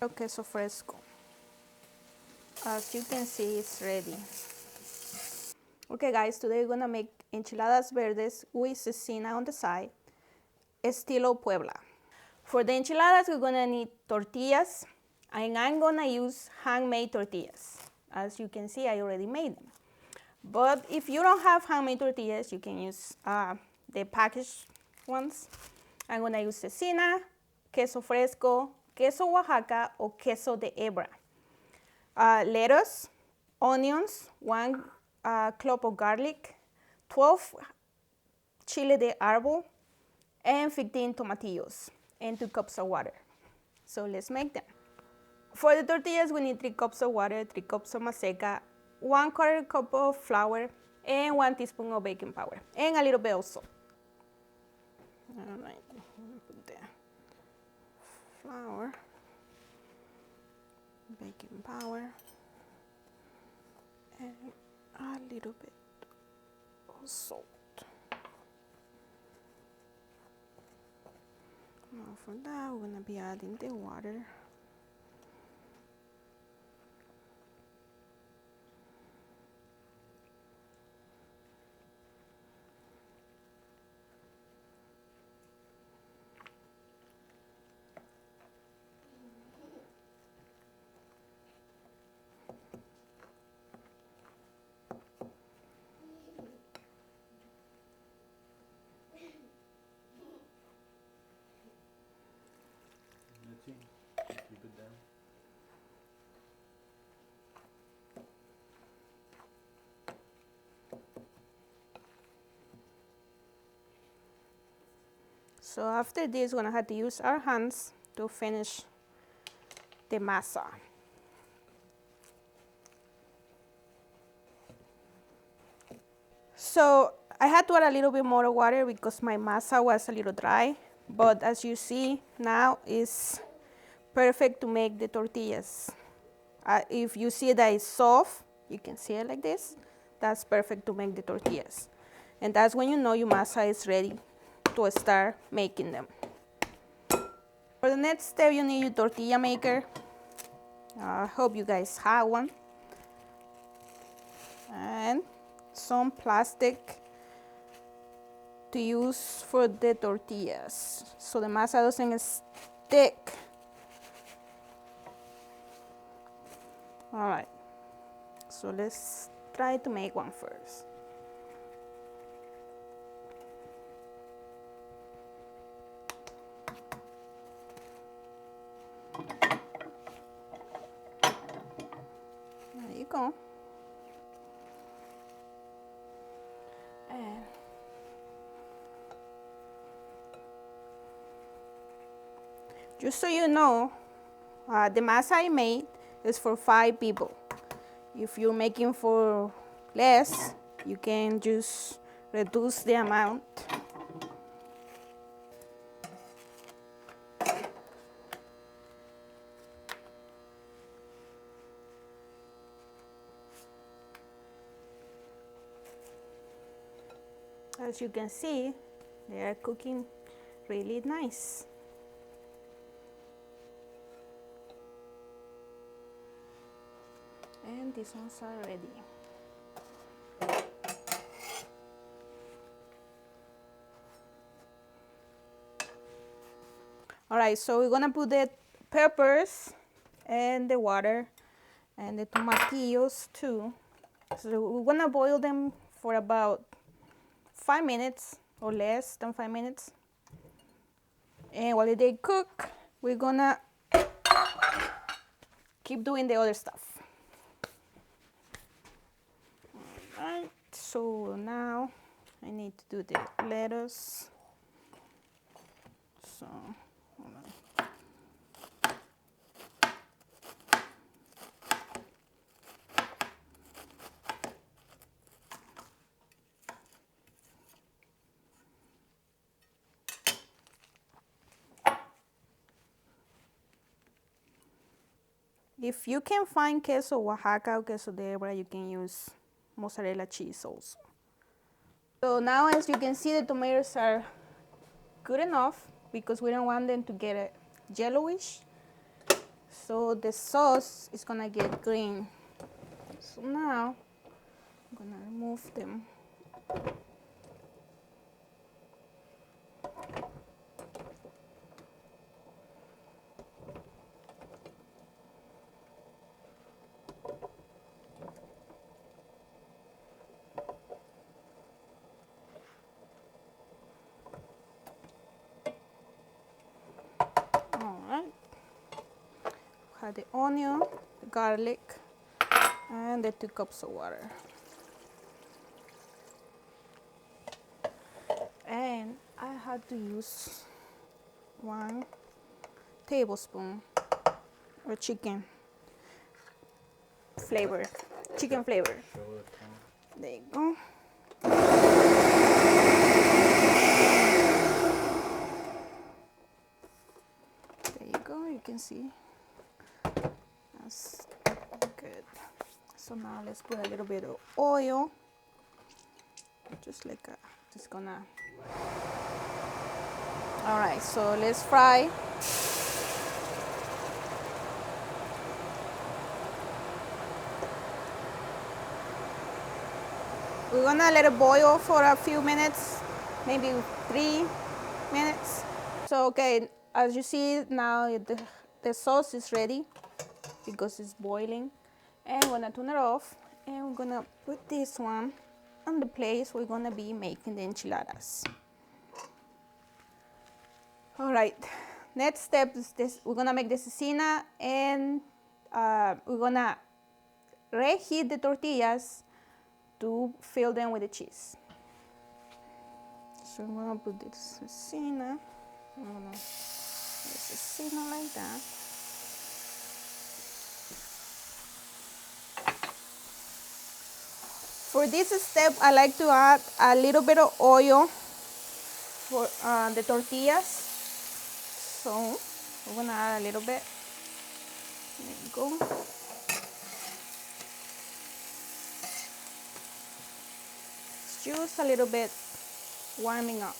Queso Fresco. As you can see, it's ready. Okay guys, today we're gonna make enchiladas verdes with cecina on the side, estilo Puebla. For the enchiladas, we're gonna need tortillas, and I'm gonna use handmade tortillas. As you can see, I already made them. But if you don't have handmade tortillas, you can use the packaged ones. I'm gonna use cecina, queso fresco, queso Oaxaca, or queso de hebra. Lettuce, onions, 1 clove of garlic, 12 chile de árbol, and 15 tomatillos, and 2 cups of water. So let's make them. For the tortillas, we need 3 cups of water, 3 cups of maseca, 1/4 cup of flour, and 1 teaspoon of baking powder, and a little bit of salt. All right, put the flour, baking powder, and a little bit of salt. Now for that, we're gonna be adding the water. Keep it down. So after this, we're gonna have to use our hands to finish the masa. So I had to add a little bit more water because my masa was a little dry, but as you see now, it's perfect to make the tortillas. If you see that it's soft, you can see it like this, that's perfect to make the tortillas. And that's when you know your masa is ready to start making them. For the next step, you need your tortilla maker. I hope you guys have one. And some plastic to use for the tortillas so the masa doesn't stick. All right, so let's try to make one first. There you go. And just so you know, the masa I made is for 5 people. If you're making for less, you can just reduce the amount. As you can see, they are cooking really nice. And these ones are ready. All right, so we're gonna put the peppers and the water and the tomatillos too. So we're gonna boil them for about 5 minutes or less than 5 minutes. And while they cook, we're gonna keep doing the other stuff. Alright, so now I need to do the lettuce. So, hold on. If you can find queso Oaxaca or queso de hebra, you can use mozzarella cheese also. So now, as you can see, the tomatoes are good enough because we don't want them to get yellowish. so the sauce is gonna get green. So now I'm gonna remove them. All right. Have the onion, the garlic, and the 2 cups of water. And I had to use 1 tablespoon of chicken flavor, chicken flavor. There you go. There you go, you can see. That's good. So now let's put a little bit of oil. Just gonna. All right, so let's fry. We're gonna let it boil for a few minutes, maybe 3 minutes. So okay, as you see now the sauce is ready because it's boiling. And we're gonna turn it off and we're gonna put this one on the place we're gonna be making the enchiladas. All right, next step is this. We're gonna make the cecina and we're gonna reheat the tortillas to fill them with the cheese. So I'm gonna put this cecina, the cecina like that. For this step, I like to add a little bit of oil for the tortillas. So we're gonna add a little bit. There you go. It's just a little bit warming up.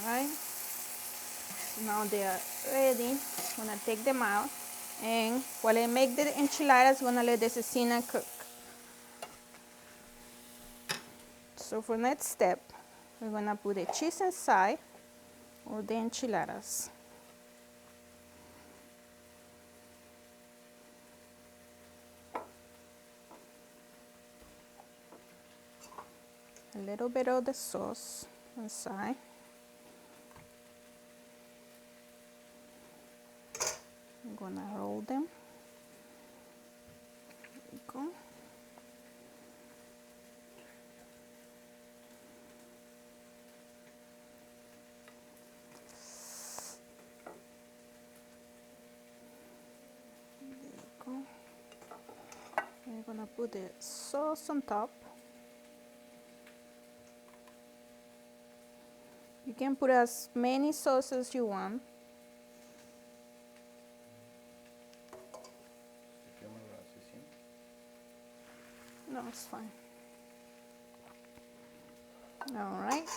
Alright, so now they are ready. I'm gonna take them out, and while I make the enchiladas, I'm gonna let the cecina cook. So for next step, we're gonna put the cheese inside or the enchiladas. A little bit of the sauce inside. I'm gonna roll them. There you go. There you go. I'm gonna put the sauce on top. You can put as many sauces as you want. No, it's fine. All right,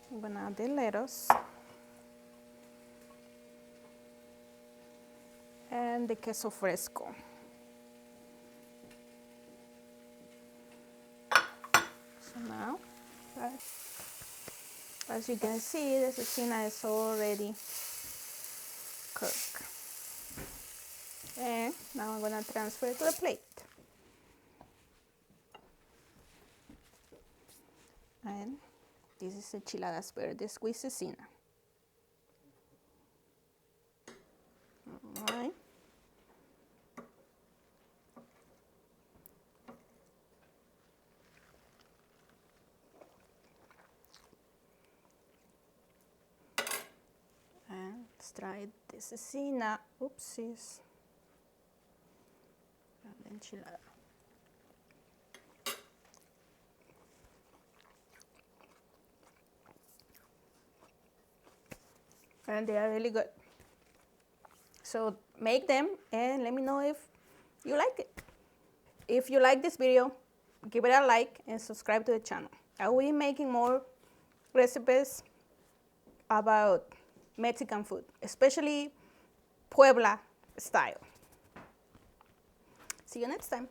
I'm gonna add the lettuce and the queso fresco. So now, as you can see, the cecina is already cooked. And now I'm gonna transfer it to the plate. And this is Enchiladas Verdes with cecina. All right. And let's try the cecina. Oopsies. And the enchilada. And they are really good. So make them and let me know if you like it. If you like this video, give it a like and subscribe to the channel. I will be making more recipes about Mexican food, especially Puebla style. See you next time.